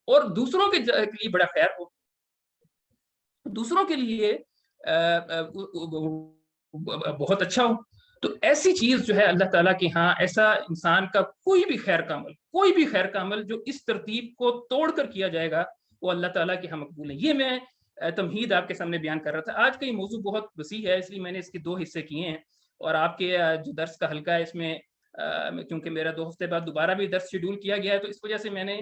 اور دوسروں کے لیے بڑا خیر ہو، دوسروں کے لیے بہت اچھا ہو. تو ایسی چیز جو ہے اللہ تعالیٰ کے ہاں، ایسا انسان کا کوئی بھی خیر کا عمل جو اس ترتیب کو توڑ کر کیا جائے گا وہ اللہ تعالیٰ کے ہاں مقبول ہے. یہ میں تمہید آپ کے سامنے بیان کر رہا تھا. آج کا یہ موضوع بہت وسیع ہے، اس لیے میں نے اس کے 2 حصے کیے ہیں، اور آپ کے جو درس کا حلقہ ہے اس میں کیونکہ میرا 2 ہفتے بعد دوبارہ بھی درس شیڈول کیا گیا ہے، تو اس وجہ سے میں نے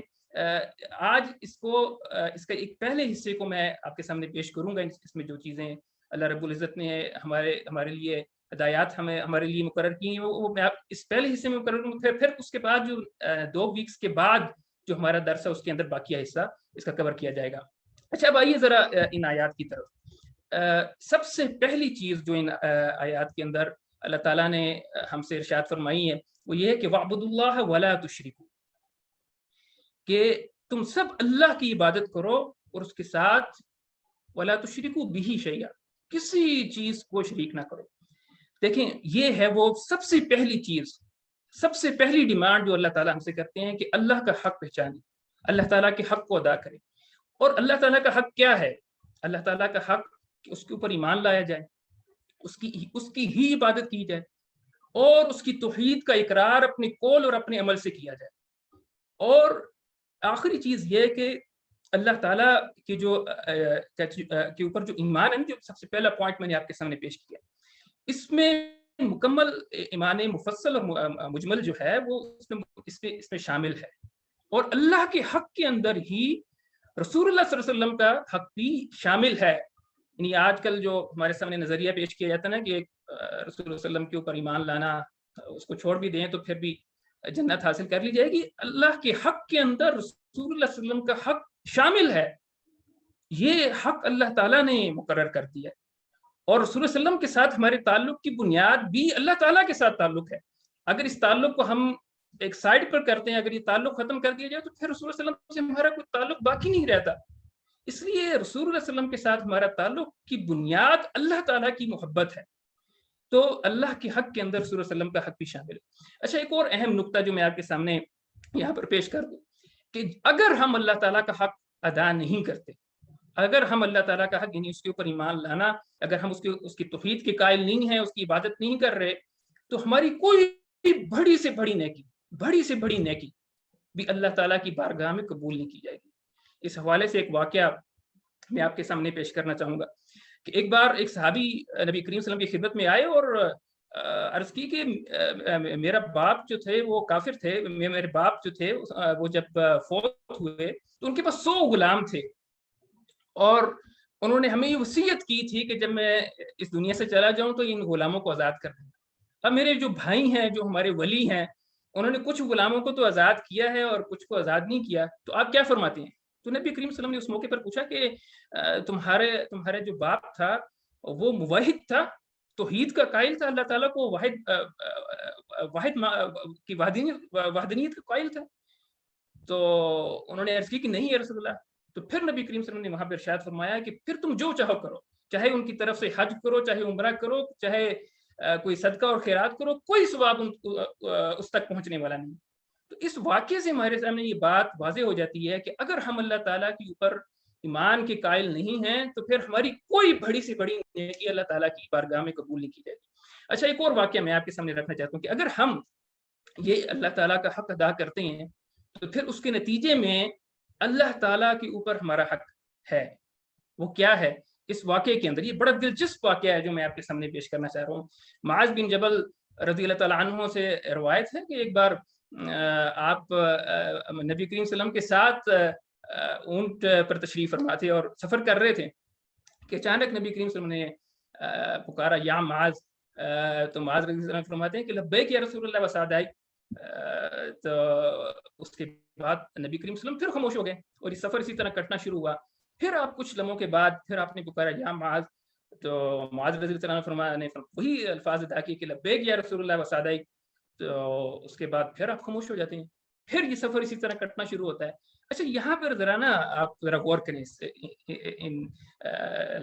آج اس کا ایک پہلے حصے کو میں آپ کے سامنے پیش کروں گا. اس میں جو چیزیں اللہ رب العزت نے ہمارے لیے ہدایات ہمارے لیے مقرر کی ہیں وہ میں اس پہلے حصے میں مقرر کروں. پھر اس کے بعد جو 2 ویکس کے بعد جو ہمارا درس ہے اس کے اندر باقی حصہ اس کا کور کیا جائے گا. اچھا اب آئیے ذرا ان آیات کی طرف. سب سے پہلی چیز جو ان آیات کے اندر اللہ تعالیٰ نے ہم سے ارشاد فرمائی ہے وہ یہ ہے کہ وَاعْبُدُوا اللَّهَ وَلَا تُشْرِكُوا، کہ تم سب اللہ کی عبادت کرو اور اس کے ساتھ وَلَا تُشْرِكُوا بِهِ شَيْئًا، کسی چیز کو شریک نہ کرو. دیکھیں یہ ہے وہ سب سے پہلی چیز، سب سے پہلی ڈیمانڈ جو اللہ تعالیٰ ہم سے کرتے ہیں کہ اللہ کا حق پہچانیں، اللہ تعالیٰ کے حق کو ادا کریں. اور اللہ تعالیٰ کا حق کیا ہے؟ اللہ تعالیٰ کا حق کہ اس کے اوپر ایمان لایا جائے، اس کی ہی عبادت کی جائے، اور اس کی توحید کا اقرار اپنے قول اور اپنے عمل سے کیا جائے. اور آخری چیز یہ کہ اللہ تعالیٰ کے کے اوپر جو ایمان ہے، جو سب سے پہلا پوائنٹ میں نے آپ کے سامنے پیش کیا، اس میں مکمل ایمان مفصل اور مجمل جو ہے وہ اس میں شامل ہے. اور اللہ کے حق کے اندر ہی رسول اللہ صلی اللہ علیہ وسلم کا حق بھی شامل ہے. یعنی آج کل جو ہمارے سامنے نظریہ پیش کیا جاتا ہے نا کہ رسول اللہ صلی اللہ علیہ وسلم کے اوپر ایمان لانا، اس کو چھوڑ بھی دیں تو پھر بھی جنت حاصل کر لی جائے گی. اللہ کے حق کے اندر رسول اللہ صلی اللہ علیہ وسلم کا حق شامل ہے. یہ حق اللہ تعالیٰ نے مقرر کر دیا ہے، اور رسول اللہ صلی اللہ علیہ وسلم کے ساتھ ہمارے تعلق کی بنیاد بھی اللہ تعالیٰ کے ساتھ تعلق ہے. اگر اس تعلق کو ہم ایک سائڈ پر کرتے ہیں، اگر یہ تعلق ختم کر دیا جائے تو پھر رسول اللہ صلی اللہ علیہ وسلم سے ہمارا کوئی تعلق باقی نہیں رہتا. اس لیے رسول اللہ صلی اللہ علیہ وسلم کے ساتھ ہمارا تعلق کی بنیاد اللہ تعالیٰ کی محبت ہے. تو اللہ کے حق کے اندر رسول اللہ صلی اللہ علیہ وسلم کا حق بھی شامل ہے. اچھا ایک اور اہم نقطہ جو میں آپ کے سامنے یہاں پر پیش کر دوں کہ اگر ہم اللہ تعالیٰ کا حق ادا نہیں کرتے، اگر ہم اللہ تعالیٰ کا حق یعنی اس کے اوپر ایمان لانا، اگر ہم اس کی توحید کے قائل نہیں ہیں، اس کی عبادت نہیں کر رہے، تو ہماری کوئی بڑی سے بڑی نیکی بھی اللہ تعالیٰ کی بارگاہ میں قبول نہیں کی جائے گی. اس حوالے سے ایک واقعہ میں آپ کے سامنے پیش کرنا چاہوں گا کہ ایک بار ایک صحابی نبی کریم صلی اللہ علیہ وسلم کی خدمت میں آئے اور عرض کی کہ میرا باپ جو تھے وہ کافر تھے، میرے باپ جو تھے وہ جب فوت ہوئے تو ان کے پاس 100 غلام تھے، اور انہوں نے ہمیں یہ وصیت کی تھی کہ جب میں اس دنیا سے چلا جاؤں تو ان غلاموں کو آزاد کر دوں. اب میرے جو بھائی ہیں، جو ہمارے ولی ہیں، انہوں نے کچھ غلاموں کو تو آزاد کیا ہے اور کچھ کو آزاد نہیں کیا، تو آپ کیا فرماتے ہیں؟ تو نبی کریم صلی اللہ علیہ وسلم نے اس موقع پر پوچھا کہ تمہارا جو باپ تھا وہ موحد تھا، توحید کا قائل تھا، اللہ تعالیٰ کو واحد کی وحدانیت کا قائل تھا؟ تو انہوں نے عرض کی کہ نہیں یا رسول اللہ. تو پھر نبی کریم صلی اللہ علیہ وسلم نے وہاں پر ارشاد فرمایا کہ پھر تم جو چاہو کرو، چاہے ان کی طرف سے حج کرو، چاہے عمرہ کرو، چاہے کوئی صدقہ اور خیرات کرو، کوئی ثواب اس تک پہنچنے والا نہیں. تو اس واقعے سے ہمارے سامنے یہ بات واضح ہو جاتی ہے کہ اگر ہم اللہ تعالیٰ کے اوپر ایمان کے قائل نہیں ہیں تو پھر ہماری کوئی بڑی سے بڑی نیکی اللہ تعالیٰ کی بارگاہ میں قبول نہیں کی جائے گی. اچھا ایک اور واقعہ میں آپ کے سامنے رکھنا چاہتا ہوں کہ اگر ہم یہ اللہ تعالیٰ کا حق ادا کرتے ہیں تو پھر اس کے نتیجے میں اللہ تعالیٰ کے اوپر ہمارا حق ہے. وہ کیا ہے؟ اس واقعے کے اندر یہ بڑا دلچسپ واقعہ ہے جو میں آپ کے سامنے پیش کرنا چاہ رہا ہوں. معاذ بن جبل رضی اللہ تعالیٰ عنہ سے روایت ہے کہ ایک بار آپ نبی کریم صلی اللہ علیہ وسلم کے ساتھ اونٹ پر تشریف فرما تھے اور سفر کر رہے تھے کہ اچانک نبی کریم صلی اللہ علیہ وسلم نے پکارا یا معاذ. تو معاذ رضی اللہ عنہ فرماتے ہیں کہ لبیک یا رسول اللہ وسعدیک. تو اس کے بعد نبی کریم صلی اللہ علیہ وسلم پھر خاموش ہو گئے اور یہ سفر اسی طرح کٹنا شروع ہوا. پھر آپ کچھ لمحوں کے بعد پھر آپ نے پکارا یا معاذ. تو معاذ رضی اللہ عنہ فرمانے وہی الفاظ ادا کیے کہ لبیک یا رسول اللہ وسعدیک. تو اس کے بعد پھر آپ خاموش ہو جاتے ہیں، پھر یہ سفر اسی طرح کٹنا شروع ہوتا ہے. اچھا یہاں پر ذرا نا آپ ذرا غور کریں ان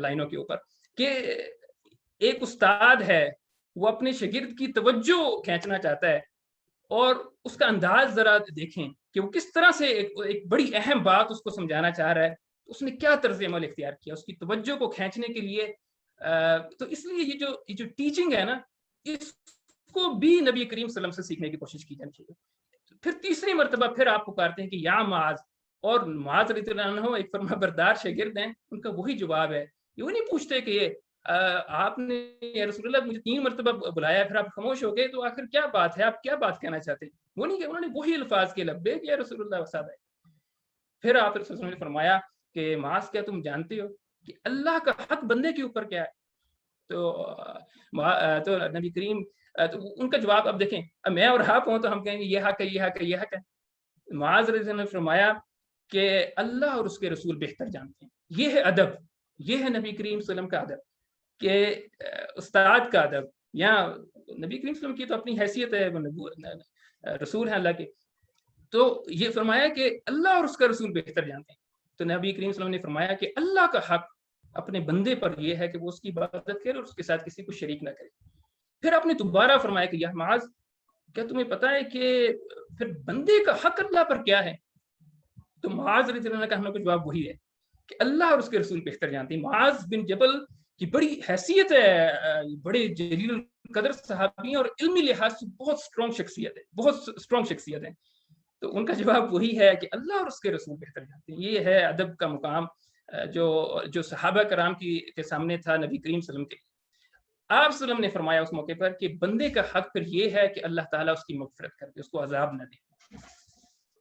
لائنوں کے اوپر کہ ایک استاد ہے وہ اپنے شاگرد کی توجہ کھینچنا چاہتا ہے، اور اس کا انداز ذرا دیکھیں کہ وہ کس طرح سے ایک بڑی اہم بات اس کو سمجھانا چاہ رہا ہے، اس نے کیا طرز عمل اختیار کیا اس کی توجہ کو کھینچنے کے لیے۔ تو اس لیے یہ جو ٹیچنگ ہے نا، اس کو بھی نبی کریم صلی اللہ علیہ وسلم سے سیکھنے کی کوشش کی جانی چاہیے۔ پھر تیسری مرتبہ پھر آپ پکارتے ہیں کہ یا معاذ، اور معاذ رضی اللہ عنہ ایک فرما بردار شاگرد ہیں، ان کا وہی جواب ہے، یہ نہیں پوچھتے کہ آپ نے یا رسول اللہ مجھے 3 مرتبہ بلایا پھر آپ خاموش ہو گئے، تو آخر کیا بات ہے، آپ کیا بات کہنا چاہتے ہیں؟ وہ نہیں کہ انہوں نے وہی الفاظ کے لبیک یا رسول اللہ وسعد ہے۔ پھر آپ رسول اللہ نے فرمایا کہ معاذ، کیا تم جانتے ہو کہ اللہ کا حق بندے کے اوپر کیا ہے؟ تو نبی کریم، تو ان کا جواب اب دیکھیں، اب میں اور آپ ہوں تو ہم کہیں گے یہ حق ہے، یہ حق ہے، یہ حق ہے۔ معاذ رضی اللہ عنہ نے فرمایا کہ اللہ اور اس کے رسول بہتر جانتے ہیں۔ یہ ہے ادب، یہ ہے نبی کریم صلی اللہ علیہ وسلم کا ادب، کہ استاد کا ادب، یا نبی کریم صلی اللہ علیہ وسلم کی تو اپنی حیثیت ہے، رسول ہیں اللہ کے، تو یہ فرمایا کہ اللہ اور اس کا رسول بہتر جانتے ہیں۔ تو نبی کریم صلی اللہ علیہ وسلم نے فرمایا کہ اللہ کا حق اپنے بندے پر یہ ہے کہ وہ اس کی عبادت کرے اور اس کے ساتھ کسی کو شریک نہ کرے۔ پھر آپ نے دوبارہ فرمایا کہ یا معاذ، کیا تمہیں پتا ہے کہ پھر بندے کا حق اللہ پر کیا ہے؟ تو معاذ رضی اللہ عنہ کا ہم لوگ کا جواب وہی ہے کہ اللہ اور اس کے رسول بہتر جانتے ہیں۔ معاذ بن جبل کی بڑی حیثیت ہے، بڑے جلیل القدر صحابی ہیں، اور علمی لحاظ سے بہت اسٹرانگ شخصیت ہے، بہت اسٹرانگ شخصیت ہے۔ تو ان کا جواب وہی ہے کہ اللہ اور اس کے رسول بہتر جانتے ہیں۔ یہ ہے ادب کا مقام جو صحابہ کرام کے سامنے تھا نبی کریم صلی اللہ علیہ وسلم کے۔ آپ صلی اللہ علیہ وسلم نے فرمایا اس موقع پر کہ بندے کا حق پھر یہ ہے کہ اللہ تعالیٰ اس کی مغفرت کر دے، اس کو عذاب نہ دے۔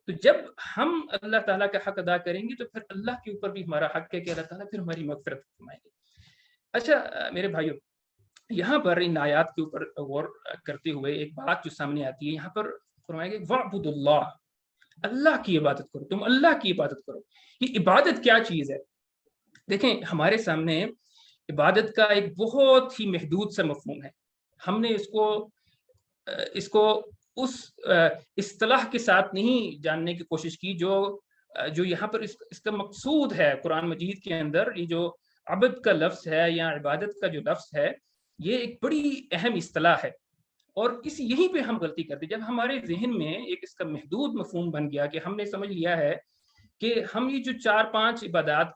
تو جب ہم اللہ تعالیٰ کا حق ادا کریں گے تو پھر اللہ کے اوپر بھی ہمارا حق ہے کہ اللہ تعالیٰ پھر ہماری مغفرت فرمائیں گے۔ اچھا میرے بھائیو، یہاں پر ان آیات کے اوپر غور کرتے ہوئے ایک بات جو سامنے آتی ہے، یہاں پر فرمایا گیا وَاعْبُدُوا اللَّهَ، اللہ کی عبادت کرو، تم اللہ کی عبادت کرو۔ یہ عبادت کیا چیز ہے؟ دیکھیں، ہمارے سامنے عبادت کا ایک بہت ہی محدود سا مفہوم ہے۔ ہم نے اس کو اس اصطلاح کے ساتھ نہیں جاننے کی کوشش کی جو یہاں پر اس کا مقصود ہے قرآن مجید کے اندر۔ یہ جو عبد کا لفظ ہے یا عبادت کا جو لفظ ہے، یہ ایک بڑی اہم اصطلاح ہے، اور یہیں پہ ہم غلطی کرتے، جب ہمارے ذہن میں ایک اس کا محدود مفہوم بن گیا کہ ہم نے سمجھ لیا ہے کہ ہم یہ جو 4-5 عبادات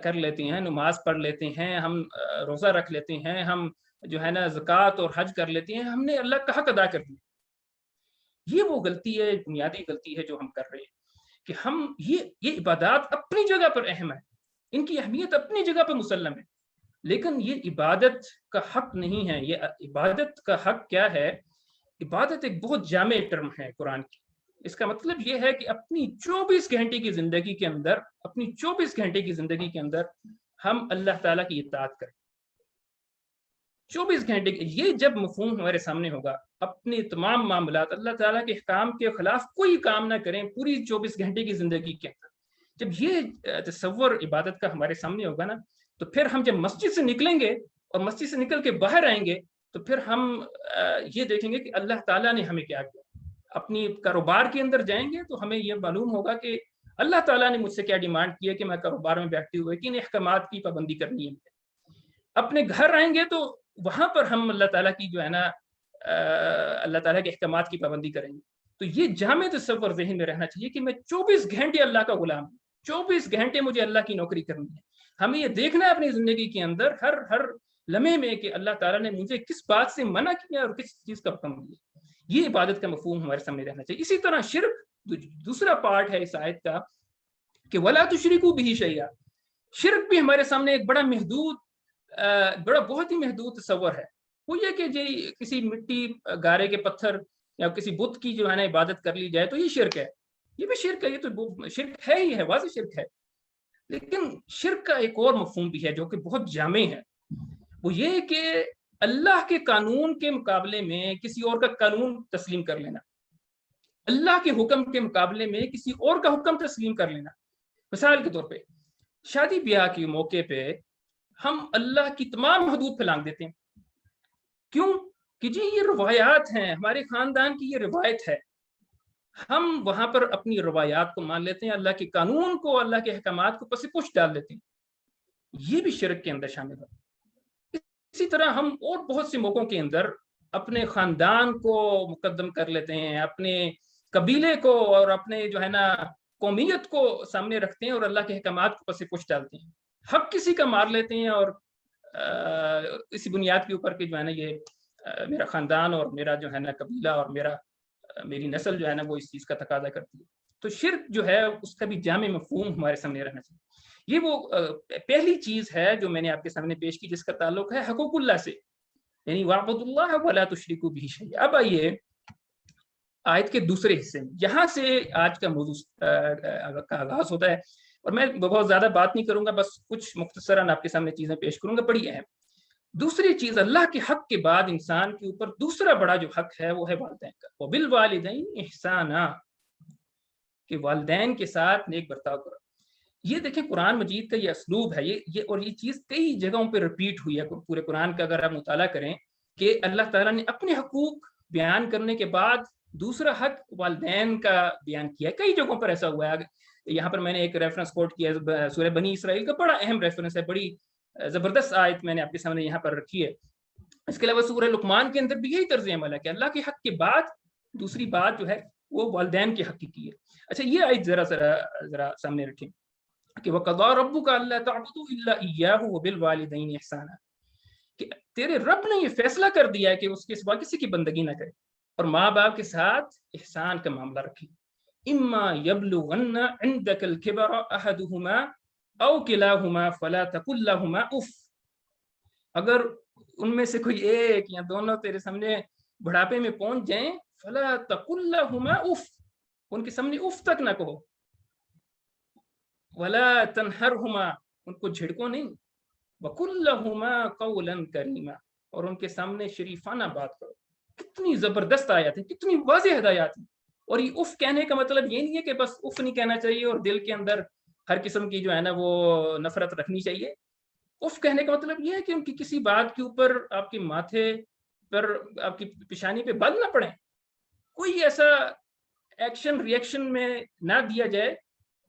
کر لیتے ہیں، نماز پڑھ لیتے ہیں، ہم روزہ رکھ لیتے ہیں، ہم جو ہے نا زکوٰۃ اور حج کر لیتے ہیں، ہم نے اللہ کا حق ادا کر دیا۔ یہ وہ غلطی ہے، بنیادی غلطی ہے جو ہم کر رہے ہیں، کہ ہم یہ عبادات اپنی جگہ پر اہم ہے، ان کی اہمیت اپنی جگہ پر مسلم ہے، لیکن یہ عبادت کا حق نہیں ہے۔ یہ عبادت کا حق کیا ہے؟ عبادت ایک بہت جامع ٹرم ہے قرآن کی۔ اس کا مطلب یہ ہے کہ اپنی 24 گھنٹے کی زندگی کے اندر، اپنی 24 گھنٹے کی زندگی کے اندر ہم اللہ تعالیٰ کی اطاعت کریں۔ 24 گھنٹے یہ جب مفہوم ہمارے سامنے ہوگا، اپنے تمام معاملات اللہ تعالیٰ کے احکام کے خلاف کوئی کام نہ کریں پوری 24 گھنٹے کی زندگی کے اندر، جب یہ تصور عبادت کا ہمارے سامنے ہوگا نا، تو پھر ہم جب مسجد سے نکلیں گے اور مسجد سے نکل کے باہر آئیں گے تو پھر ہم یہ دیکھیں گے کہ اللہ تعالیٰ نے ہمیں کیا کیا۔ اپنی کاروبار کے اندر جائیں گے تو ہمیں یہ معلوم ہوگا کہ اللہ تعالیٰ نے مجھ سے کیا ڈیمانڈ کی ہے کہ میں کاروبار میں بیٹھتے ہوئے کن احکامات کی پابندی کرنی ہے۔ اپنے گھر آئیں گے تو وہاں پر ہم اللہ تعالیٰ کی جو ہے نا اللہ تعالیٰ کے احکامات کی پابندی کریں گے۔ تو یہ جامع تصور ذہن میں رہنا چاہیے کہ میں 24 گھنٹے اللہ کا غلام ہوں، 24 گھنٹے مجھے اللہ کی نوکری کرنی ہے۔ ہمیں یہ دیکھنا ہے اپنی زندگی کے اندر ہر لمحے میں کہ اللہ تعالیٰ نے مجھے کس بات سے منع کیا اور کس چیز کا حکم دیا۔ یہ عبادت کا مفہوم ہمارے سامنے رہنا چاہیے۔ اسی طرح شرک دوسرا پارٹ ہے اس آیت کا کہ وَلَا تُشْرِكُوا بِهِ شَيْئًا۔ شرک بھی ہمارے سامنے ایک بہت ہی محدود تصور ہے۔ وہ یہ کہ کسی مٹی گارے کے پتھر یا کسی بت کی جو ہے نا عبادت کر لی جائے تو یہ شرک ہے۔ یہ بھی شرک ہے، یہ تو شرک ہے ہی ہے، واضح شرک ہے۔ لیکن شرک کا ایک اور مفہوم بھی ہے جو کہ بہت جامع ہے، وہ یہ کہ اللہ کے قانون کے مقابلے میں کسی اور کا قانون تسلیم کر لینا، اللہ کے حکم کے مقابلے میں کسی اور کا حکم تسلیم کر لینا۔ مثال کے طور پہ شادی بیاہ کے موقع پہ ہم اللہ کی تمام حدود پھلانگ دیتے ہیں۔ کیوں؟ کہ جی یہ روایات ہیں، ہمارے خاندان کی یہ روایت ہے، ہم وہاں پر اپنی روایات کو مان لیتے ہیں، اللہ کے قانون کو، اللہ کے احکامات کو پس پش ڈال دیتے ہیں۔ یہ بھی شرک کے اندر شامل ہے۔ اسی طرح ہم اور بہت سے موقعوں کے اندر اپنے خاندان کو مقدم کر لیتے ہیں، اپنے قبیلے کو اور اپنے جو ہے نا قومیت کو سامنے رکھتے ہیں اور اللہ کے احکامات کو پس پش ڈالتے ہیں. حق کسی کا مار لیتے ہیں اور اسی بنیاد کے اوپر کہ جو ہے نا یہ میرا خاندان اور میرا جو ہے نا قبیلہ اور میری نسل جو ہے نا وہ اس چیز کا تقاضا کرتی ہے. تو شرک جو ہے اس کا بھی جامع مفہوم ہمارے سامنے رہنا چاہیے. یہ وہ پہلی چیز ہے جو میں نے آپ کے سامنے پیش کی جس کا تعلق ہے حقوق اللہ سے, یعنی وَاعْبُدُوا اللَّهَ وَلَا تُشْرِكُوا بِهِ شَيْئًا. اب آئیے آیت کے دوسرے حصے میں, یہاں سے آج کا موضوع کا آغاز ہوتا ہے, اور میں بہت زیادہ بات نہیں کروں گا, بس کچھ مختصراً آپ کے سامنے چیزیں پیش کروں گا, بڑی اہم. دوسری چیز, اللہ کے حق کے بعد انسان کے اوپر دوسرا بڑا جو حق ہے وہ ہے والدین کا. وَبِالْوَالِدَيْنِ إِحْسَانًا, کہ والدین کے ساتھ نیک برتاؤ کرو. یہ دیکھیں قرآن مجید کا یہ اسلوب ہے, اور یہ چیز کئی جگہوں پہ ریپیٹ ہوئی ہے پورے قرآن کا اگر آپ مطالعہ کریں, کہ اللہ تعالیٰ نے اپنے حقوق بیان کرنے کے بعد دوسرا حق والدین کا بیان کیا ہے. کئی جگہوں پر ایسا ہوا ہے. یہاں پر میں نے ایک ریفرنس کوٹ کیا ہے سورہ بنی اسرائیل کا, بڑا اہم ریفرنس ہے, بڑی زبردست آیت میں نے آپ کے سامنے یہاں پر رکھی ہے. اس کے علاوہ سورہ لقمان کے اندر بھی یہی طرز عمل ہے کہ اللہ کے حق کے بعد دوسری بات جو ہے وہ والدین کے حق کی ہے. اچھا, یہ آیت ذرا سامنے رکھیں کہ وَقَضَىٰ رَبُّكَ أَلَّا تَعْبُدُوا إِلَّا إِيَّاهُ وَبِالْوَالِدَيْنِ إِحْسَانًا, کہ تیرے رب نے یہ فیصلہ کر دیا ہے کہ اس کے سوا کسی کی بندگی نہ کرے, اور ماں باپ کے ساتھ احسان کا معاملہ رکھے. إِمَّا يَبْلُغَنَّ عِندَكَ الْكِبَرَ أَحَدُهُمَا أَوْ كِلَاهُمَا فَلَا تَقُل لَّهُمَا أُفٍّ, اگر ان میں سے کوئی ایک یا دونوں تیرے سامنے بڑھاپے میں پہنچ جائیں, فَلَا تَقُل لَّهُمَا أُفٍّ, ان کے سامنے اف تک نہ کہو. وَلَا تَنْهَرْهُمَا, ان کو جھڑکو نہیں. وَقُل لَّهُمَا قَوْلًا كَرِيمًا, اور ان کے سامنے شریفانہ بات کرو. کتنی زبردست آیات ہیں, کتنی واضح ہدایات ہیں. اور یہ اف کہنے کا مطلب یہ نہیں ہے کہ بس اف نہیں کہنا چاہیے اور دل کے اندر ہر قسم کی جو ہے نا وہ نفرت رکھنی چاہیے. اف کہنے کا مطلب یہ ہے کہ ان کی کسی بات کے اوپر آپ کے ماتھے پر, آپ کی پیشانی پہ بل نہ پڑیں, کوئی ایسا ایکشن ریئیکشن میں نہ دیا جائے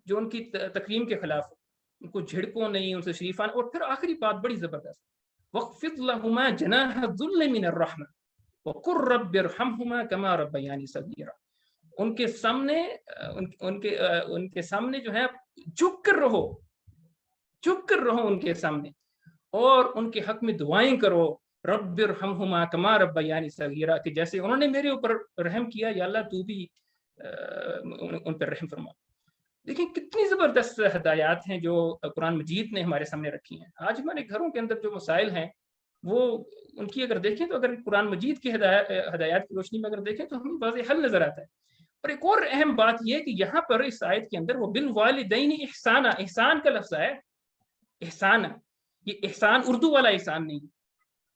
جو ان کی تکریم کے خلاف ہو. ان کو جھڑکو نہیں, ان سے شریفان. اور پھر آخری بات بڑی زبردست, وَاخْفِضْ لَهُمَا جَنَاحَ الذُّلِّ مِنَ الرَّحْمَةِ وَقُلْ رَبِّ ارْحَمْهُمَا كَمَا رَبَّيَانِي صَغِيرًا. ان کے سامنے جو ہے جھک کر رہو ان کے سامنے, اور ان کے حق میں دعائیں کرو, رب ارحمہما کما ربیانی صغیرا, کہ جیسے انہوں نے میرے اوپر رحم کیا, یا اللہ تو بھی ان پر رحم فرما. دیکھیں کتنی زبردست ہدایات ہیں جو قرآن مجید نے ہمارے سامنے رکھی ہیں. آج ہمارے گھروں کے اندر جو مسائل ہیں وہ ان کی اگر دیکھیں تو اگر قرآن مجید کی ہدایات کی روشنی میں اگر دیکھیں تو ہمیں واضح حل نظر آتا ہے. اور ایک اور اہم بات یہ کہ یہاں پر اس آیت کے اندر وہ بالوالدین احسانا, احسان کا لفظ ہے, احسان. یہ احسان اردو والا احسان نہیں.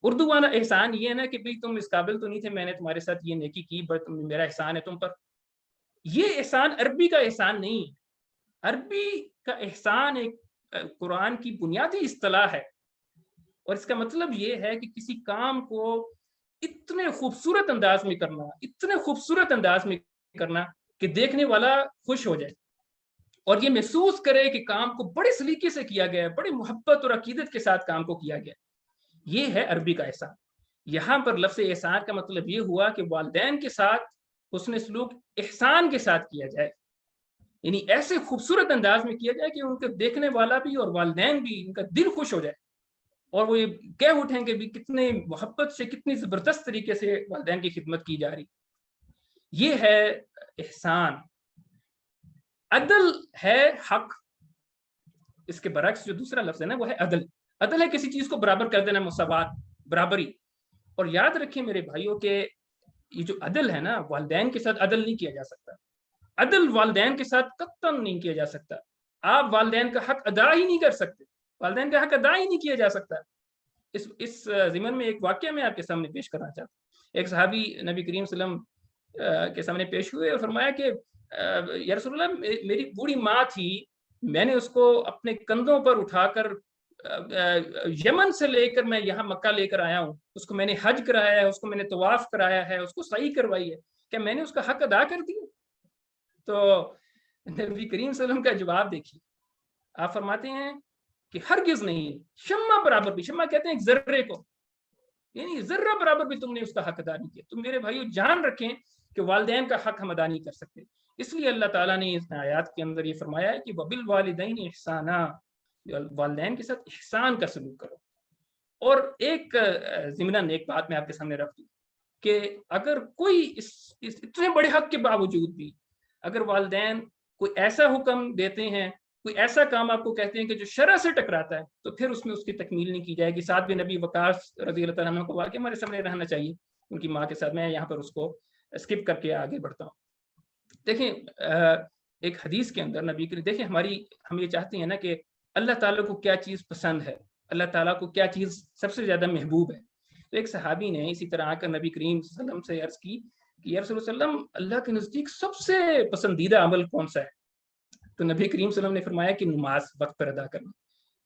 اردو والا احسان یہ ہے نا کہ بھئی تم اس قابل تو نہیں تھے, میں نے تمہارے ساتھ یہ نیکی کی, بٹ میرا احسان ہے تم پر. یہ احسان عربی کا احسان نہیں. عربی کا احسان ایک قرآن کی بنیادی اصطلاح ہے, اور اس کا مطلب یہ ہے کہ کسی کام کو اتنے خوبصورت انداز میں کرنا کہ دیکھنے والا خوش ہو جائے اور یہ محسوس کرے کہ کام کو بڑے سلیقے سے کیا گیا ہے, بڑی محبت اور عقیدت کے ساتھ کام کو کیا گیا. یہ ہے عربی کا احسان. یہاں پر لفظ احسان کا مطلب یہ ہوا کہ والدین کے ساتھ حسن سلوک احسان کے ساتھ کیا جائے, یعنی ایسے خوبصورت انداز میں کیا جائے کہ ان کے دیکھنے والا بھی اور والدین بھی ان کا دل خوش ہو جائے, اور وہ یہ کہہ اٹھیں کہ بھی کتنے محبت سے, کتنی زبردست طریقے سے والدین کی خدمت کی جا رہی. یہ ہے احسان. عدل ہے حق, اس کے برعکس جو دوسرا لفظ ہے نا وہ ہے عدل. عدل ہے کسی چیز کو برابر کر دینا, مساوات, برابری. اور یاد رکھیں میرے بھائیوں کہ یہ جو عدل ہے نا, والدین کے ساتھ عدل نہیں کیا جا سکتا. عدل والدین کے ساتھ قطعاً نہیں کیا جا سکتا. آپ والدین کا حق ادا ہی نہیں کر سکتے, والدین کا حق ادا ہی نہیں کیا جا سکتا. اس ضمن میں ایک واقعہ میں آپ کے سامنے پیش کرنا چاہتا ہوں. ایک صحابی نبی کریم صلی اللہ علیہ وسلم کے سامنے پیش ہوئے اور فرمایا کہ یا رسول اللہ, میری بوڑھی ماں تھی, میں نے اس کو اپنے کندھوں پر اٹھا کر یمن سے لے کر میں یہاں مکہ لے کر آیا ہوں, اس کو میں نے حج کرایا ہے, اس کو میں نے طواف کرایا ہے, اس کو سعی کروائی ہے, کیا میں نے اس کا حق ادا کر دیا؟ تو نبی کریم صلی اللہ علیہ وسلم کا جواب دیکھیے. آپ فرماتے ہیں کہ ہرگز نہیں, شمع برابر بھی, شمع کہتے ہیں ایک ذرے کو, یعنی ذرہ برابر بھی تم نے اس کا حق ادا نہیں کیا. تو میرے بھائیو جان رکھیں کہ والدین کا حق ہم ادا نہیں کر سکتے. اس لیے اللہ تعالیٰ نے اس آیات کے اندر یہ فرمایا ہے کہ وَبِالْوَالِدَيْنِ احسانا، والدین کے ساتھ احسان کا سلوک کرو. اور ایک ضمناً ایک بات میں آپ کے سامنے رکھ دوں کہ اگر کوئی اس اتنے بڑے حق کے باوجود بھی اگر والدین کوئی ایسا حکم دیتے ہیں، کوئی ایسا کام آپ کو کہتے ہیں کہ جو شرع سے ٹکراتا ہے، تو پھر اس میں اس کی تکمیل نہیں کی جائے گی. ساتھ بھی نبی وقاص رضی اللہ تعالیٰ عنہ کو واقعہ ہمارے سامنے رہنا چاہیے ان کی ماں کے ساتھ. میں یہاں پر اس کو اسکپ کر کے آگے بڑھتا ہوں. دیکھیں ایک حدیث کے اندر نبی کے دیکھیں ہم یہ چاہتے ہیں نا کہ اللہ تعالیٰ کو کیا چیز پسند ہے، اللہ تعالیٰ کو کیا چیز سب سے زیادہ محبوب ہے. تو ایک صحابی نے اسی طرح آ کر نبی کریم صلی اللہ علیہ وسلم سے عرض کی کہ یا رسول اللہ علیہ وسلم، اللہ کے نزدیک سب سے پسندیدہ عمل کون سا ہے؟ تو نبی کریم صلی اللہ علیہ وسلم نے فرمایا کہ نماز وقت پر ادا کرنا.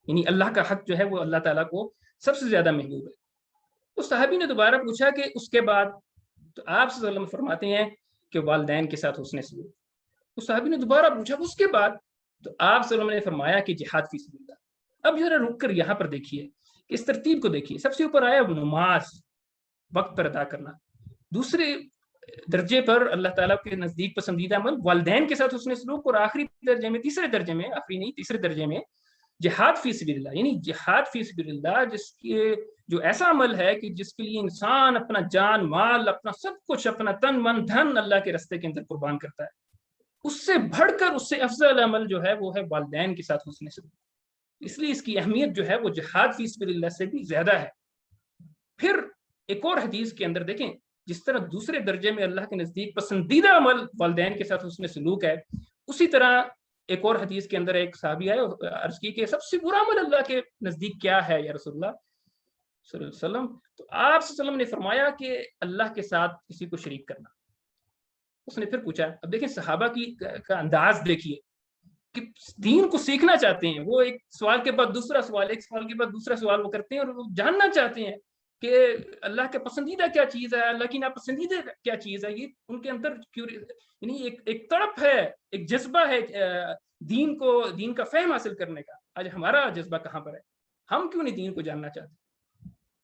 یعنی اللہ کا حق جو ہے وہ اللہ تعالیٰ کو سب سے زیادہ محبوب ہے. اس صحابی نے دوبارہ پوچھا کہ اس کے بعد؟ تو آپ صلی اللہ علیہ وسلم فرماتے ہیں کہ والدین کے ساتھ حسن سلوک. اس صحابی نے دوبارہ پوچھا اس کے بعد؟ تو آپ صلی اللہ علیہ وسلم نے فرمایا کہ جہاد فی سبیل اللہ. اب ذرا رک کر یہاں پر دیکھیے کہ اس ترتیب کو دیکھیے. سب سے اوپر آیا نماز وقت پر ادا کرنا، دوسرے درجے پر اللہ تعالیٰ کے نزدیک پسندیدہ عمل والدین کے ساتھ حسن سلوک، اور آخری درجے میں تیسرے درجے میں جہاد فی سبیل اللہ. یعنی جہاد فی سبیل اللہ جس کے جو ایسا عمل ہے کہ جس کے لیے انسان اپنا جان مال، اپنا سب کچھ، اپنا تن من دھن اللہ کے راستے کے اندر قربان کرتا ہے. اس سے بڑھ کر اس سے افضل عمل جو ہے وہ ہے والدین کے ساتھ حسن سلوک. اس لیے اس کی اہمیت جو ہے وہ جہاد فی سبیل اللہ سے بھی زیادہ ہے. پھر ایک اور حدیث کے اندر دیکھیں جس طرح دوسرے درجے میں اللہ کے نزدیک پسندیدہ عمل والدین کے ساتھ حسن سلوک ہے، اسی طرح ایک اور حدیث کے اندر ایک صحابی آئے اور عرض کی کہ سب سے برا عمل اللہ کے نزدیک کیا ہے یا رسول اللہ صلی اللہ علیہ وسلم؟ تو آپ صلی اللہ علیہ وسلم نے فرمایا کہ اللہ کے ساتھ کسی کو شریک کرنا. اس نے پھر پوچھا، اب دیکھیں صحابہ کا انداز دیکھیے کہ دین کو سیکھنا چاہتے ہیں. وہ ایک سوال کے بعد دوسرا سوال، ایک سوال کے بعد دوسرا سوال وہ کرتے ہیں، اور وہ جاننا چاہتے ہیں کہ اللہ کے پسندیدہ کیا چیز ہے، اللہ کی ناپسندیدہ کیا چیز ہے. یہ ان کے اندر یعنی ایک تڑپ ہے، ایک جذبہ ہے دین کا فہم حاصل کرنے کا. آج ہمارا جذبہ کہاں پر ہے؟ ہم کیوں نہیں دین کو جاننا چاہتے؟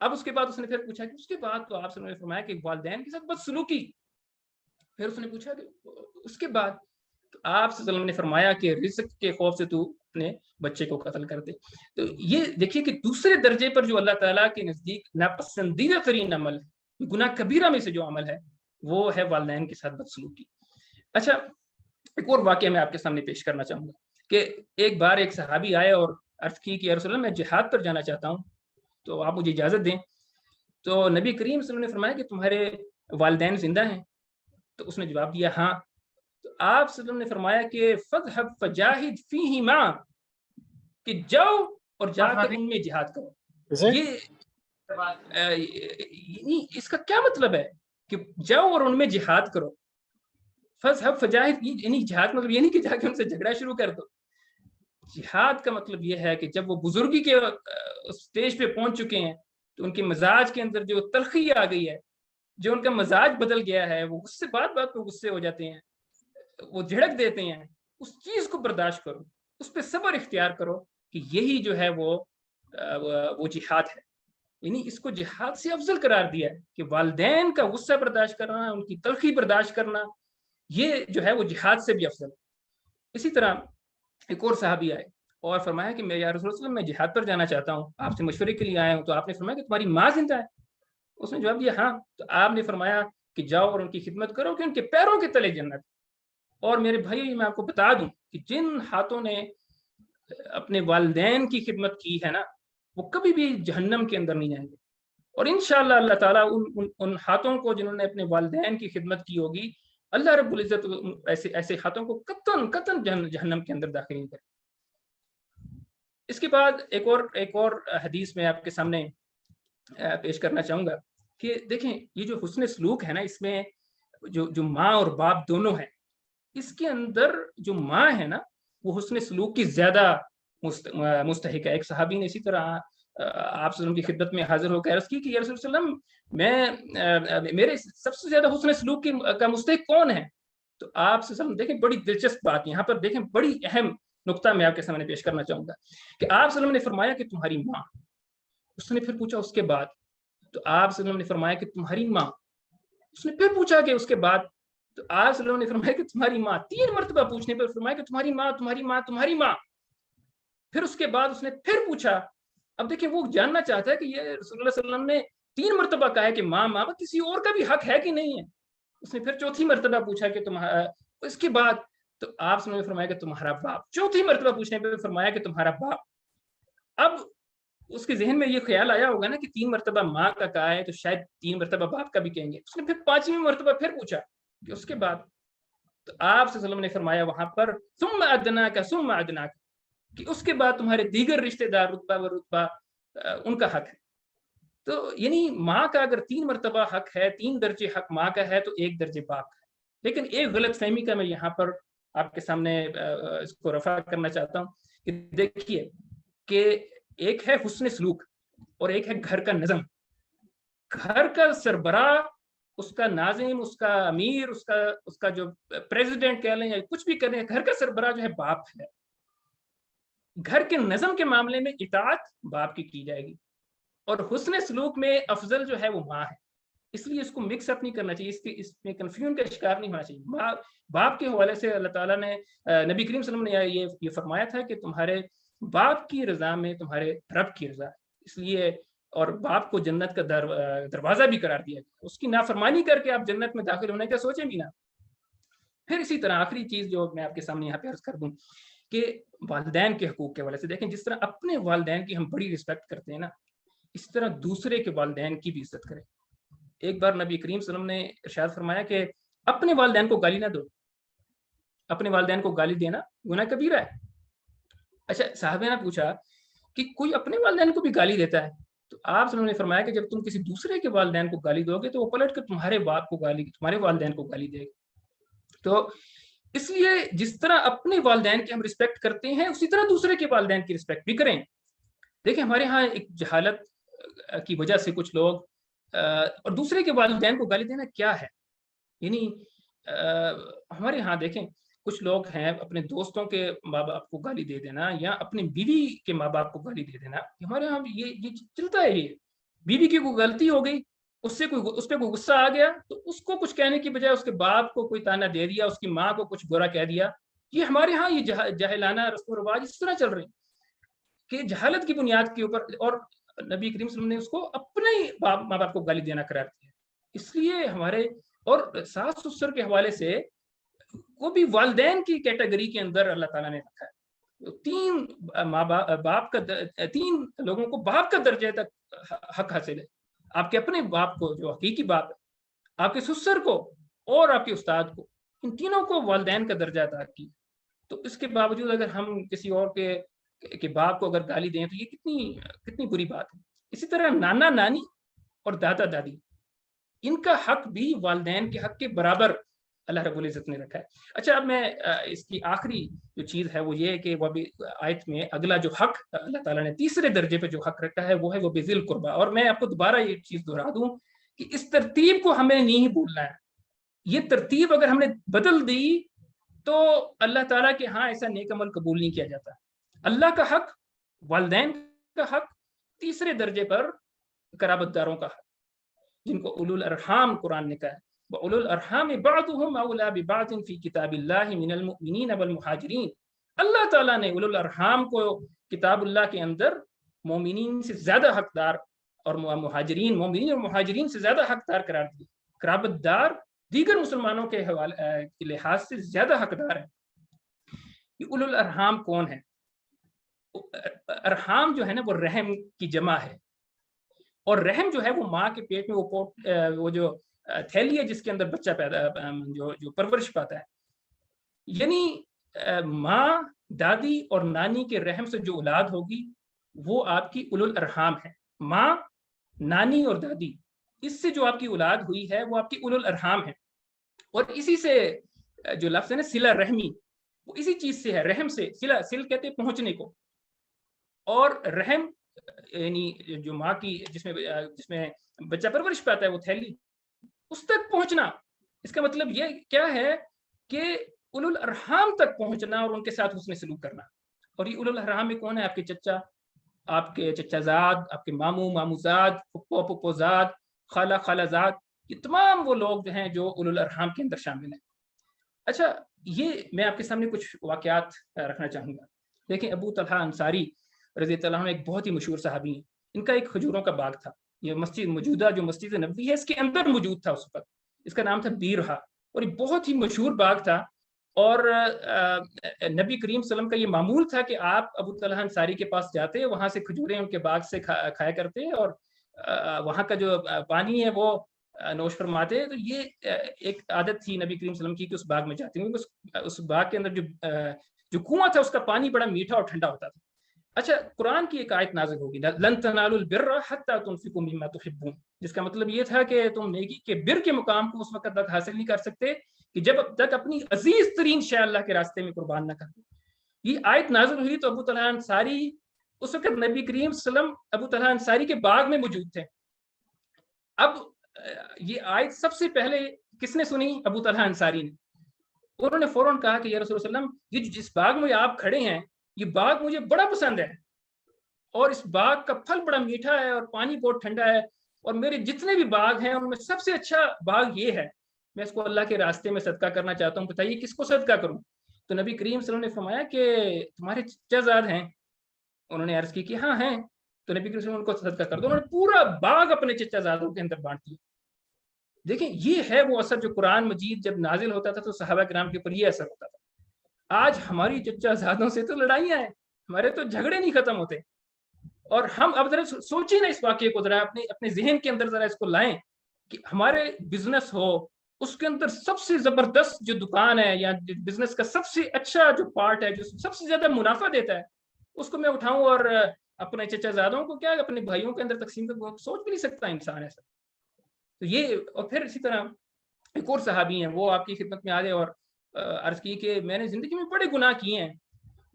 اب اس کے بعد اس نے پھر پوچھا کہ اس کے بعد تو آپ نے فرمایا کہ والدین کے ساتھ بدسلوکی. پھر اس نے پوچھا کہ اس کے بعد؟ تو آپ صلی اللہ علیہ وسلم نے فرمایا کہ رزق کے خوف سے تو اپنے بچے کو قتل کر دے. تو یہ دیکھیے کہ دوسرے درجے پر جو اللہ تعالیٰ کے نزدیک ناپسندیدہ ترین عمل ہے، گناہ کبیرہ میں سے جو عمل ہے، وہ ہے والدین کے ساتھ بدسلوکی. اچھا، ایک اور واقعہ میں آپ کے سامنے پیش کرنا چاہوں گا کہ ایک بار ایک صحابی آئے اور عرض کی کہ یا رسول اللہ میں جہاد پر جانا چاہتا ہوں، تو آپ مجھے اجازت دیں. تو نبی کریم صلی اللہ علیہ وسلم نے فرمایا کہ تمہارے والدین زندہ ہیں؟ تو اس نے جواب دیا ہاں. تو آپ صلی اللہ علیہ وسلم نے فرمایا کہ فَاذْهَبْ فَجَاهِدْ فِيهِمَا، کہ جاؤ اور جا کر ان میں جہاد کرو. یہ اس کا کیا مطلب ہے کہ جاؤ اور ان میں جہاد کرو؟ فَاذْهَبْ فَجَاهِدْ یعنی جہاد مطلب یہ نہیں کہ جا کے ان سے جھگڑا شروع کر دو. جہاد کا مطلب یہ ہے کہ جب وہ بزرگی کے اسٹیج پہ پہنچ چکے ہیں تو ان کے مزاج کے اندر جو تلخی آ گئی ہے، جو ان کا مزاج بدل گیا ہے، وہ غصے بات پہ غصے ہو جاتے ہیں، وہ جھڑک دیتے ہیں، اس چیز کو برداشت کرو، اس پہ صبر اختیار کرو کہ یہی جو ہے وہ جہاد ہے. یعنی اس کو جہاد سے افضل قرار دیا ہے کہ والدین کا غصہ برداشت کرنا، ان کی تلخی برداشت کرنا، یہ جو ہے وہ جہاد سے بھی افضل. اسی طرح ایک اور صحابی آئے اور فرمایا کہ میں یا رسول اللہ میں جہاد پر جانا چاہتا ہوں، آپ سے مشورے کے لیے آیا ہوں. تو آپ نے فرمایا کہ تمہاری ماں زندہ ہے؟ اس نے جواب دیا ہاں. تو آپ نے فرمایا کہ جاؤ اور ان کی خدمت کرو کہ ان کے پیروں کے تلے جنت. اور میرے بھائیو، میں آپ کو بتا دوں کہ جن ہاتھوں نے اپنے والدین کی خدمت کی ہے نا، وہ کبھی بھی جہنم کے اندر نہیں جائیں گے. اور انشاءاللہ اللہ تعالیٰ ان ہاتھوں کو جنہوں نے اپنے والدین کی خدمت کی ہوگی، اللہ رب العزت ایسے ہاتھوں کو قطعاً جہنم کے اندر داخل نہیں کرے. اس کے بعد ایک اور حدیث میں آپ کے سامنے پیش کرنا چاہوں گا کہ دیکھیں یہ جو حسن سلوک ہے نا، اس میں جو ماں اور باپ دونوں ہیں، اس کے اندر جو ماں ہے نا وہ حسن سلوک کی زیادہ مستحق ہے. ایک صحابی نے اسی طرح آپ صلی اللہ علیہ وسلم کی خدمت میں حاضر ہو کر عرض کی کہ یا رسول اللہ علیہ وسلم میرے سب سے زیادہ حسن سلوک کا مستحق کون ہے؟ تو آپ صلی اللہ علیہ وسلم دیکھیں بڑی دلچسپ بات یہاں پر دیکھیں، بڑی اہم نقطہ میں آپ کے سامنے پیش کرنا چاہوں گا کہ آپ صلی اللہ علیہ وسلم نے فرمایا کہ تمہاری ماں. اس نے پھر پوچھا اس کے بعد؟ تو آپ صلی اللہ علیہ وسلم نے فرمایا کہ تمہاری ماں. اس نے پھر پوچھا کہ اس کے بعد؟ تو آپ صلی اللہ علیہ وسلم نے فرمایا کہ تمہاری ماں، 3 مرتبہ پوچھنے پر فرمایا کہ تمہاری ماں تمہاری ماں تمہاری ماں. پھر اس کے بعد اس نے پھر پوچھا. اب دیکھیں وہ جاننا چاہتا ہے کہ یہ رسول اللہ صلی اللہ علیہ وسلم نے 3 مرتبہ کہا ہے کہ ماں ماں، کسی اور کا بھی حق ہے کہ نہیں ہے. اس نے پھر 4تھی مرتبہ پوچھا کہ تمہارا، اس کے بعد تو آپ نے فرمایا کہ تمہارا باپ. 4تھی مرتبہ پوچھنے پہ فرمایا کہ تمہارا باپ. اب اس کے ذہن میں یہ خیال آیا ہوگا نا کہ 3 مرتبہ ماں کا کہا ہے تو شاید 3 مرتبہ باپ کا بھی کہیں گے. اس نے پھر 5ویں مرتبہ پھر پوچھا کہ اس کے بعد. تو آپ صلی اللہ علیہ وسلم نے فرمایا وہاں پر ثم ادناک ثم ادناک، کہ اس کے بعد تمہارے دیگر رشتہ دار رتبہ و رتبہ ان کا حق ہے. تو یعنی ماں کا اگر 3 مرتبہ حق ہے، 3 درجے حق ماں کا ہے، تو 1 درجے باپ کا ہے. لیکن ایک غلط فہمی کا میں یہاں پر آپ کے سامنے اس کو رفع کرنا چاہتا ہوں کہ دیکھیے کہ ایک ہے حسن سلوک اور ایک ہے گھر کا نظم. گھر کا سربراہ، اس کا ناظم، اس کا امیر، اس کا جو پریزیڈنٹ کہہ لیں یا کچھ بھی کریں، گھر کا سربراہ جو ہے باپ ہے. گھر کے نظم کے معاملے میں اطاعت باپ کی جائے گی، اور حسن سلوک میں افضل جو ہے وہ ماں ہے. اس لیے اس کو مکس اپ نہیں کرنا چاہیے، اس میں کنفیوژن کا شکار نہیں ہونا چاہیے. باپ کے حوالے سے اللہ تعالیٰ نے، نبی کریم صلی اللہ علیہ وسلم نے یہ فرمایا تھا کہ تمہارے باپ کی رضا میں تمہارے رب کی رضا ہے. اس لیے اور باپ کو جنت کا دروازہ بھی قرار دیا گیا. اس کی نافرمانی کر کے آپ جنت میں داخل ہونے کا سوچیں بھی نہ. پھر اسی طرح آخری چیز جو میں آپ کے سامنے یہاں پہ عرض کر دوں کہ والدین کے حقوق کے حوالے سے دیکھیں، جس طرح اپنے والدین کی ہم بڑی رسپیکٹ کرتے ہیں نا، اس طرح دوسرے کے والدین کی بھی عزت کریں. ایک بار نبی کریم صلی اللہ علیہ وسلم نے ارشاد فرمایا کہ اپنے والدین کو گالی نہ دو. اپنے والدین کو گالی دینا گناہ کبیرہ ہے. اچھا، صحابہ نے پوچھا کہ کوئی اپنے والدین کو بھی گالی دیتا ہے؟ تو آپ صلی اللہ علیہ وسلم نے فرمایا کہ جب تم کسی دوسرے کے والدین کو گالی دو گے تو وہ پلٹ کر تمہارے باپ کو گالی، تمہارے والدین کو گالی دے گا. تو اس لیے جس طرح اپنے والدین کی ہم رسپیکٹ کرتے ہیں، اسی طرح دوسرے کے والدین کی رسپیکٹ بھی کریں. دیکھیں ہمارے ہاں ایک جہالت کی وجہ سے کچھ لوگ اور دوسرے کے والدین کو گالی دینا کیا ہے، یعنی ہمارے ہاں دیکھیں کچھ لوگ ہیں اپنے دوستوں کے ماں باپ کو گالی دے دینا یا اپنی بیوی کے ماں باپ کو گالی دے دینا. ہمارے ہاں یہ چلتا ہے. یہ بیوی کی کوئی غلطی ہو گئی، اس پہ کوئی غصہ آ گیا تو اس کو کچھ کہنے کی بجائے اس کے باپ کو کوئی تانا دے دیا، اس کی ماں کو کچھ برا کہہ دیا. یہ ہمارے ہاں یہ جاہلانہ رسم و رواج اس طرح چل رہے ہیں کہ جہالت کی بنیاد کے اوپر، اور نبی کریم صلی اللہ علیہ وسلم نے اس کو اپنے ماں باپ کو گالی دینا قرار دیا. اس لیے ہمارے اور ساس سسر کے حوالے سے وہ بھی والدین کی کیٹیگری کے اندر اللہ تعالیٰ نے رکھا ہے. 3 لوگوں کو باپ کا درجہ تک حق حاصل ہے. آپ کے اپنے باپ کو جو حقیقی باپ ہے، آپ کے سسر کو اور آپ کے استاد کو، ان تینوں کو والدین کا درجہ عطا کی. تو اس کے باوجود اگر ہم کسی اور کے باپ کو اگر گالی دیں تو یہ کتنی بری بات ہے. اسی طرح نانا نانی اور دادا دادی، ان کا حق بھی والدین کے حق کے برابر اللہ رب العزت نے رکھا ہے. اچھا، اب میں اس کی آخری جو چیز ہے وہ یہ ہے کہ وہ بھی آیت میں اگلا جو حق اللہ تعالیٰ نے تیسرے درجے پہ جو حق رکھا ہے وہ ہے وہ بذل قربا. اور میں آپ کو دوبارہ یہ چیز دہرا دوں کہ اس ترتیب کو ہمیں نہیں بھولنا ہے. یہ ترتیب اگر ہم نے بدل دی تو اللہ تعالیٰ کے ہاں ایسا نیک عمل قبول نہیں کیا جاتا. اللہ کا حق، والدین کا حق، تیسرے درجے پر قرابت داروں کا حق، جن کو اولو الارحام قرآن نے کہا ہے. وَأُولُو الْأَرْحَامِ بَعْضُهُمْ أَوْلَىٰ بِبَعْضٍ فِي كِتَابِ اللَّهِ مِنَ الْمُؤْمِنِينَ وَالْمُهَاجِرِينَ. اللہ تعالیٰ نے اولو الارحام کو کتاب اللہ کے اندر مومنین سے زیادہ حقدار اور مومنین اور مہاجرین سے زیادہ حقدار قرار دیا. قرابت دار دیگر مسلمانوں کے لحاظ سے زیادہ حقدار ہیں. یہ اولو الارحام کون ہے؟ ارحام جو ہے نا وہ رحم کی جمع ہے، اور رحم جو ہے وہ ماں کے پیٹ میں وہ جو تھیلی ہے جس کے اندر بچہ پیدا جو پرورش پاتا ہے. یعنی ماں، دادی اور نانی کے رحم سے جو اولاد ہوگی وہ آپ کی اولو الارحام ہے. ماں، نانی اور دادی، اس سے جو آپ کی اولاد ہوئی ہے وہ آپ کی اولو الارحام ہے. اور اسی سے جو لفظ ہے نا صلہ رحمی، وہ اسی چیز سے ہے، رحم سے. صل کہتے ہیں پہنچنے کو، اور رحم یعنی جو ماں کی جس میں بچہ پرورش پاتا ہے وہ تھیلی، اس تک پہنچنا. اس کا مطلب یہ کیا ہے کہ اولو الارحام تک پہنچنا اور ان کے ساتھ حسن سلوک کرنا. اور یہ اولو الارحام میں کون ہے؟ آپ کے چچا، آپ کے چچا زاد، آپ کے ماموں، مامو زاد، پھپھو، پھپھو زاد، خالہ، خالہ زاد. یہ تمام وہ لوگ جو ہیں جو اولو الارحام کے اندر شامل ہیں۔ اچھا، یہ میں آپ کے سامنے کچھ واقعات رکھنا چاہوں گا۔ دیکھیں، ابو طلحہ انصاری رضی اللہ عنہ ایک بہت ہی مشہور صحابی ہیں۔ ان کا ایک کھجوروں کا باغ تھا، یہ مسجد موجودہ جو مسجد نبوی ہے اس کے اندر موجود تھا اس وقت، اس کا نام تھا بیرہا، اور یہ بہت ہی مشہور باغ تھا۔ اور نبی کریم صلی اللہ علیہ وسلم کا یہ معمول تھا کہ آپ ابو طلحہ انصاری کے پاس جاتے، وہاں سے کھجوریں ان کے باغ سے کھایا کرتے، اور وہاں کا جو پانی ہے وہ نوش فرماتے۔ تو یہ ایک عادت تھی نبی کریم صلی اللہ علیہ وسلم کی کہ اس باغ میں جاتے ہیں، اس باغ کے اندر جو کنواں تھا اس کا پانی بڑا میٹھا اور ٹھنڈا ہوتا تھا۔ اچھا، قرآن کی ایک آیت نازل ہوگی، لن تنالوا البر حتى تنفقوا مما تحبون، جس کا مطلب یہ تھا کہ تم نیکی کے بر کے مقام کو اس وقت تک حاصل نہیں کر سکتے کہ جب تک اپنی عزیز ترین شے اللہ کے راستے میں قربان نہ کر دو۔ یہ آیت نازل ہوئی تو ابو طلحہ انصاری اس وقت نبی کریم صلی اللہ علیہ وسلم ابو طلحہ انصاری کے باغ میں موجود تھے۔ اب یہ آیت سب سے پہلے کس نے سنی؟ ابو طلحہ انصاری نے۔ انہوں نے فوراً کہا کہ یا رسول اللہ علیہ وسلم، یہ جس باغ میں آپ کھڑے ہیں یہ باغ مجھے بڑا پسند ہے، اور اس باغ کا پھل بڑا میٹھا ہے اور پانی بہت ٹھنڈا ہے، اور میرے جتنے بھی باغ ہیں ان میں سب سے اچھا باغ یہ ہے، میں اس کو اللہ کے راستے میں صدقہ کرنا چاہتا ہوں، بتائیے کس کو صدقہ کروں؟ تو نبی کریم صلی اللہ علیہ وسلم نے فرمایا کہ تمہارے چچا زاد ہیں؟ انہوں نے عرض کی کہ ہاں ہیں۔ تو نبی کریم صلی اللہ علیہ وسلم ان کو صدقہ کر دو۔ انہوں نے پورا باغ اپنے چچا زادوں کے اندر بانٹ دیا۔ دیکھیں، یہ ہے وہ اثر جو قرآن مجید جب نازل ہوتا تھا تو صحابہ کرام کے اوپر یہ اثر ہوتا تھا۔ آج ہماری چچا زادوں سے تو لڑائیاں ہیں، ہمارے تو جھگڑے نہیں ختم ہوتے۔ اور ہم اب ذرا سوچیں نا اس واقعے کو، ذرا اپنے ذہن کے اندر ذرا اس کو لائیں کہ ہمارے بزنس ہو، اس کے اندر سب سے زبردست جو دکان ہے یا بزنس کا سب سے اچھا جو پارٹ ہے جو سب سے زیادہ منافع دیتا ہے، اس کو میں اٹھاؤں اور اپنے چچا زادوں کو کیا اپنے بھائیوں کے اندر تقسیم کر، سوچ بھی نہیں سکتا انسان ایسا۔ تو یہ، اور پھر اسی طرح ایک اور صحابی ہیں، وہ آپ کی خدمت میں آ گئے اور عرض کی کہ میں نے زندگی میں بڑے گناہ کیے ہیں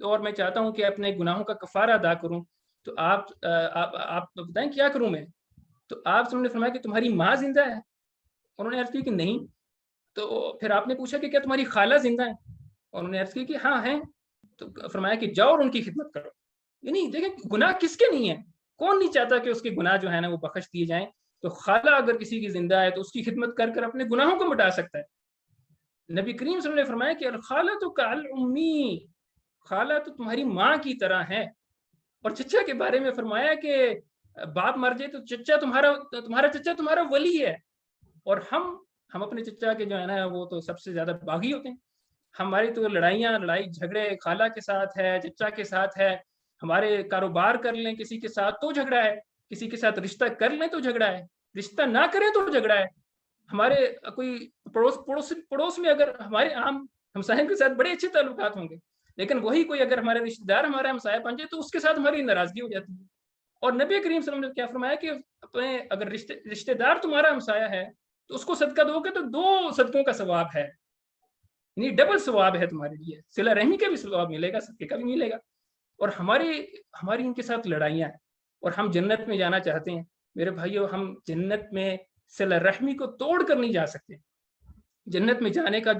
اور میں چاہتا ہوں کہ اپنے گناہوں کا کفارہ ادا کروں، تو آپ بتائیں کیا کروں میں؟ تو آپ نے فرمایا کہ تمہاری ماں زندہ ہے؟ انہوں نے عرض کی کہ نہیں۔ تو پھر آپ نے پوچھا کہ کیا تمہاری خالہ زندہ ہے؟ انہوں نے عرض کی کہ ہاں ہیں۔ تو فرمایا کہ جاؤ اور ان کی خدمت کرو۔ یعنی دیکھیں، گناہ کس کے نہیں ہے؟ کون نہیں چاہتا کہ اس کے گناہ جو ہے نا وہ بخش دیے جائیں؟ تو خالہ اگر کسی کی زندہ ہے تو اس کی خدمت کر کر اپنے گناہوں کو مٹا سکتا ہے۔ نبی کریم صلی اللہ علیہ وسلم نے فرمایا کہ الخالہ تو کالأمی، خالہ تو تمہاری ماں کی طرح ہے۔ اور چچا کے بارے میں فرمایا کہ باپ مر جائے تو چچا تمہارا چچا تمہارا ولی ہے، اور ہم اپنے چچا کے جو ہے نا وہ تو سب سے زیادہ باغی ہوتے ہیں۔ ہماری تو لڑائی جھگڑے خالہ کے ساتھ ہے، چچا کے ساتھ ہے، ہمارے کاروبار کر لیں کسی کے ساتھ تو جھگڑا ہے، کسی کے ساتھ رشتہ کر لیں تو جھگڑا ہے، رشتہ نہ کریں تو جھگڑا ہے۔ ہمارے کوئی پڑوس میں اگر ہمارے عام ہمسائوں کے ساتھ بڑے اچھے تعلقات ہوں گے، لیکن وہی کوئی اگر ہمارے رشتہ دار ہمارا ہمسایہ بن جائے تو اس کے ساتھ ہماری ناراضگی ہو جاتی ہے۔ اور نبی کریم صلی اللہ علیہ وسلم نے کیا فرمایا کہ اپنے اگر رشتہ دار تمہارا ہمسایہ ہے تو اس کو صدقہ دو گے تو 2 صدقوں کا ثواب ہے، یعنی ڈبل ثواب ہے تمہارے لیے، صلہ رحمی کا بھی ثواب ملے گا، صدقے کا بھی ملے گا۔ اور ہماری ان کے ساتھ لڑائیاں ہیں اور ہم جنت میں جانا چاہتے ہیں۔ میرے بھائیو، ہم جنت میں صلہ رحمی کو توڑ کر نہیں جا سکتے۔ جنت میں جانے کا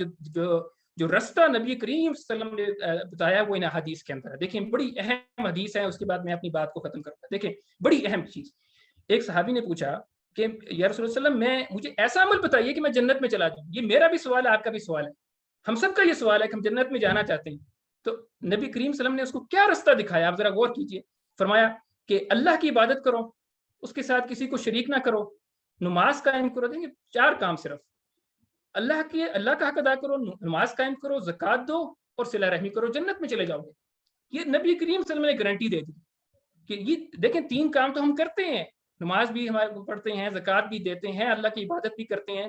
جو رستہ نبی کریم صلی اللہ علیہ وسلم نے بتایا وہ ان حدیث کے اندر ہے۔ دیکھیں، بڑی اہم حدیث ہے، اس کے بعد میں اپنی بات کو ختم کروں گا۔ دیکھیں، بڑی اہم چیز، ایک صحابی نے پوچھا کہ یا رسول اللہ علیہ وسلم، مجھے ایسا عمل بتائیے کہ میں جنت میں چلا جاؤں۔ یہ میرا بھی سوال ہے، آپ کا بھی سوال ہے، ہم سب کا یہ سوال ہے کہ ہم جنت میں جانا چاہتے ہیں۔ تو نبی کریم صلی اللہ علیہ وسلم نے اس کو کیا رستہ دکھایا، آپ ذرا غور کیجئے۔ فرمایا کہ اللہ کی عبادت کرو، اس کے ساتھ کسی کو شریک نہ کرو، نماز قائم کرو۔ دیں گے 4 کام صرف، اللہ کا حق ادا کرو، نماز قائم کرو، زکوٰۃ دو اور صلہ رحمی کرو، جنت میں چلے جاؤ گے۔ یہ نبی کریم صلی اللہ علیہ وسلم نے گارنٹی دے دی کہ یہ دیکھیں 3 کام تو ہم کرتے ہیں، نماز بھی ہمارے پڑھتے ہیں، زکوٰۃ بھی دیتے ہیں، اللہ کی عبادت بھی کرتے ہیں،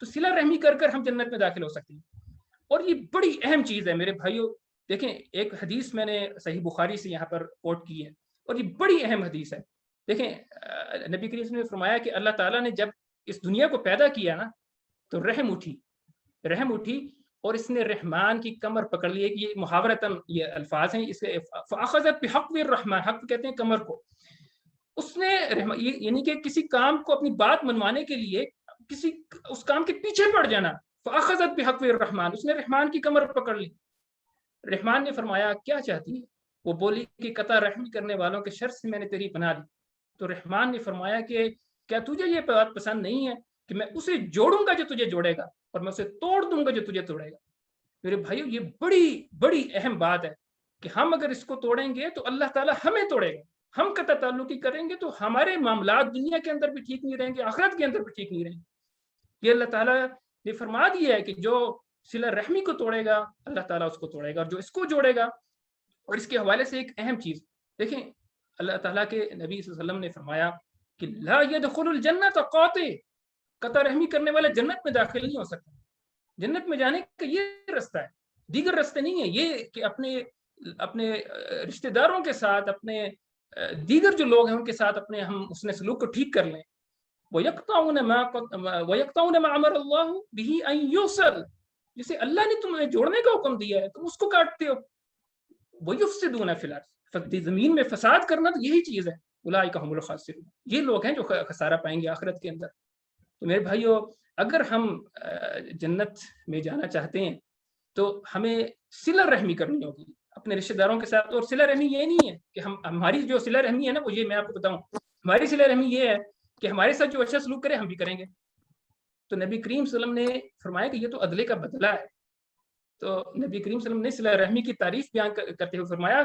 تو صلہ رحمی کر کر ہم جنت میں داخل ہو سکتے ہیں۔ اور یہ بڑی اہم چیز ہے میرے بھائیوں۔ دیکھیں، ایک حدیث میں نے صحیح بخاری سے یہاں پر کوٹ کی ہے اور یہ بڑی اہم حدیث ہے۔ دیکھیں، نبی کریم صلی اللہ علیہ وسلم نے فرمایا کہ اللہ تعالیٰ نے جب اس دنیا کو پیدا کیا نا تو رحم اٹھی اور اس نے رحمان کی کمر پکڑ لی۔ یہ محاورتاً یہ الفاظ ہیں، اس کے فاخذت بحقو الرحمن، حق کہتے ہیں کمر کو۔ اس نے یعنی کہ کسی کام کو اپنی بات منوانے کے لیے اس کام کے پیچھے پڑ جانا، فاخذت بحقو الرحمن، اس نے رحمان کی کمر پکڑ لی۔ رحمان نے فرمایا کیا چاہتی ہے؟ وہ بولی کہ قطع رحمی کرنے والوں کے شر سے میں نے تیری پناہ لی۔ تو رحمان نے فرمایا کہ کیا تجھے یہ بات پسند نہیں ہے کہ میں اسے جوڑوں گا جو تجھے جوڑے گا اور میں اسے توڑ دوں گا جو تجھے توڑے گا۔ میرے بھائیو یہ بڑی بڑی اہم بات ہے کہ ہم اگر اس کو توڑیں گے تو اللہ تعالیٰ ہمیں توڑے گا۔ ہم قطع تعلقی کریں گے تو ہمارے معاملات دنیا کے اندر بھی ٹھیک نہیں رہیں گے، آخرت کے اندر بھی ٹھیک نہیں رہیں گے۔ یہ اللہ تعالیٰ نے فرما دیا ہے کہ جو صلہ رحمی کو توڑے گا اللہ تعالیٰ اس کو توڑے گا، اور جو اس کو جوڑے گا۔ اور اس کے حوالے سے ایک اہم چیز دیکھیں، اللہ تعالیٰ کے نبی صلی اللہ علیہ وسلم نے فرمایا کہ لا يدخل الجنت قاطع، قطع رحمی کرنے والا جنت میں داخل نہیں ہو سکتا۔ جنت میں جانے کا یہ رستہ ہے، دیگر راستے نہیں ہے۔ یہ کہ اپنے رشتہ داروں کے ساتھ، اپنے دیگر جو لوگ ہیں ان کے ساتھ اپنے ہم حسن سلوک کو ٹھیک کر لیں۔ وَيَقْطَعُونَ مَا أَمَرَ اللَّهُ بِهِ أَن يُوصَلَ، جسے اللہ نے تمہیں جوڑنے کا حکم دیا ہے تم اس کو کاٹتے ہو۔ وَيُفْسِدُونَ فِي الْأَرْضِ، زمین میں فساد کرنا تو یہی چیز ہے۔ اولئک هم الخاسرون، یہ لوگ ہیں جو خسارہ پائیں گے آخرت کے اندر۔ تو میرے بھائیو، اگر ہم جنت میں جانا چاہتے ہیں تو ہمیں صلہ رحمی کرنی ہوگی اپنے رشتہ داروں کے ساتھ۔ اور صلہ رحمی یہ نہیں ہے کہ ہماری جو صلہ رحمی ہے نا، وہ یہ میں آپ کو بتاؤں، ہماری صلہ رحمی یہ ہے کہ ہمارے ساتھ جو اچھا سلوک کرے ہم بھی کریں گے۔ تو نبی کریم صلی اللہ علیہ وسلم نے فرمایا کہ یہ تو عدلے کا بدلہ ہے۔ تو نبی کریم صلی اللہ علیہ وسلم نے صلہ رحمی کی تعریف بیان کرتے ہوئے فرمایا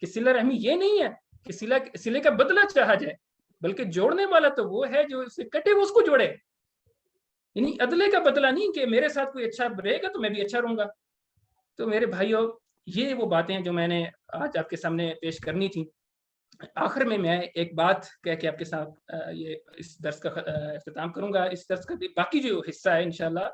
کہ صلہ رحمی یہ نہیں ہے کہ صلے کا بدلہ چاہا جائے، بلکہ جوڑنے والا تو وہ ہے جو اسے کٹے وہ اس کو جوڑے۔ یعنی عدلے کا بدلہ نہیں کہ میرے ساتھ کوئی اچھا رہے گا تو میں بھی اچھا رہوں گا۔ تو میرے بھائیو، یہ وہ باتیں جو میں نے آج آپ کے سامنے پیش کرنی تھی۔ آخر میں ایک بات کہہ کے آپ کے ساتھ یہ اس درس کا اختتام کروں گا۔ اس درس کا باقی جو حصہ ہے انشاءاللہ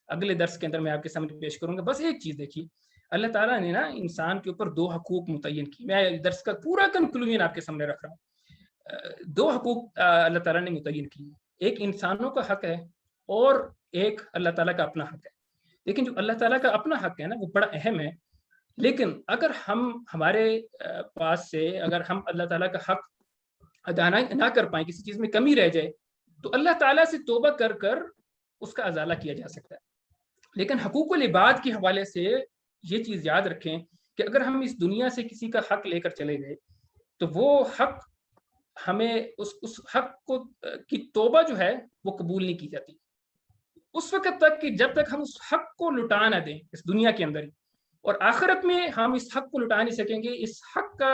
اگلے درس کے اندر میں آپ کے سامنے پیش کروں گا۔ بس ایک چیز دیکھیے، اللہ تعالیٰ نے نا انسان کے اوپر 2 حقوق متعین کی۔ میں درس کا پورا کنکلوژن آپ کے سامنے رکھ رہا ہوں۔ 2 حقوق اللہ تعالیٰ نے متعین کی، ایک انسانوں کا حق ہے اور ایک اللہ تعالیٰ کا اپنا حق ہے۔ لیکن جو اللہ تعالیٰ کا اپنا حق ہے نا وہ بڑا اہم ہے، لیکن اگر ہمارے پاس سے اگر ہم اللہ تعالیٰ کا حق ادا نہ کر پائیں، کسی چیز میں کمی رہ جائے، تو اللہ تعالیٰ سے توبہ کر اس کا ازالہ کیا جا سکتا ہے۔ لیکن حقوق العباد کے حوالے سے یہ چیز یاد رکھیں کہ اگر ہم اس دنیا سے کسی کا حق لے کر چلے گئے تو وہ حق ہمیں اس حق کی توبہ جو ہے وہ قبول نہیں کی جاتی اس وقت تک کہ جب تک ہم اس حق کو لٹا نہ دیں اس دنیا کے اندر ہی، اور آخرت میں ہم اس حق کو لٹا نہیں سکیں گے۔ اس حق کا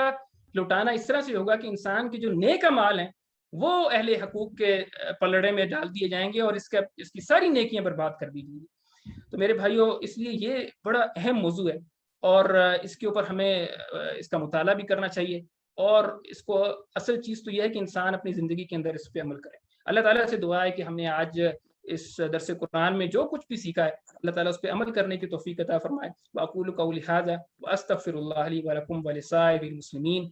لٹانا اس طرح سے ہوگا کہ انسان کے جو نیک اعمال ہیں وہ اہل حقوق کے پلڑے میں ڈال دیے جائیں گے اور اس کی ساری نیکیاں برباد کر دی جائیں گی۔ تو میرے بھائیوں، اس لیے یہ بڑا اہم موضوع ہے اور اس کے اوپر ہمیں اس کا مطالعہ بھی کرنا چاہیے، اور اس کو اصل چیز تو یہ ہے کہ انسان اپنی زندگی کے اندر اس پہ عمل کرے۔ اللہ تعالیٰ سے دعا ہے کہ ہم نے آج اس درس قرآن میں جو کچھ بھی سیکھا ہے اللہ تعالیٰ اس پہ عمل کرنے کی توفیق عطا فرمائے۔ وَأَقُولُ قَوْلِي هَٰذَا وَأَسْتَغْفِرُ اللَّهَ لِي وَلَكُمْ وَلِسَائِرِ الْمُسْلِمِينَ